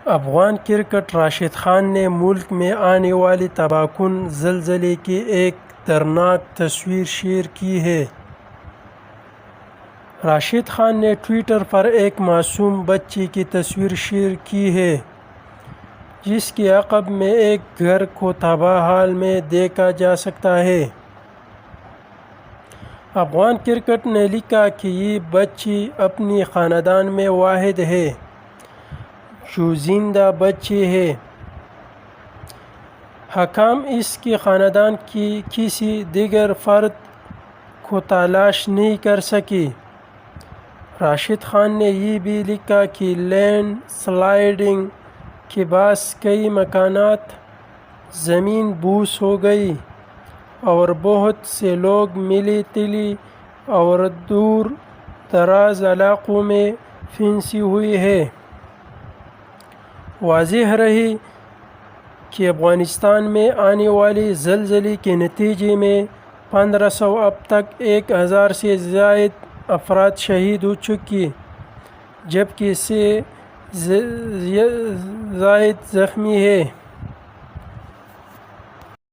Afghan cricket Rashid Khan نے ملک میں آنے والے تباہ کن زلزلے کی ایک دردناک تصویر شیئر کی ہے۔ راشد خان نے ٹوئٹر پر ایک معصوم بچے کی تصویر شیئر کی ہے جس کے عقب میں ایک گھر کو تباہ حال میں دیکھا جا سکتا ہے۔ افغان کرکٹ نے لکھا کہ یہ بچہ اپنے خاندان میں واحد ہے جو زندہ بچہ ہے۔ حکام اس کے خاندان کے کسی دیگر فرد کو تلاش نہیں کر سکے۔ راشد خان نے یہ بھی لکھا کہ لینڈ سلائڈنگ کے باعث کئی مکانات زمین بوس ہو گئی اور بہت سے لوگ ملی تلی اور دور دراز علاقوں میں پھنسے ہوئے ہیں۔ واضح رہے کہ افغانستان میں آنے والے زلزلے کے نتیجے میں 1500 اب تک 1000 سے زائد افراد شہید ہو چکے جبکہ 100 سے زائد زخمی ہیں۔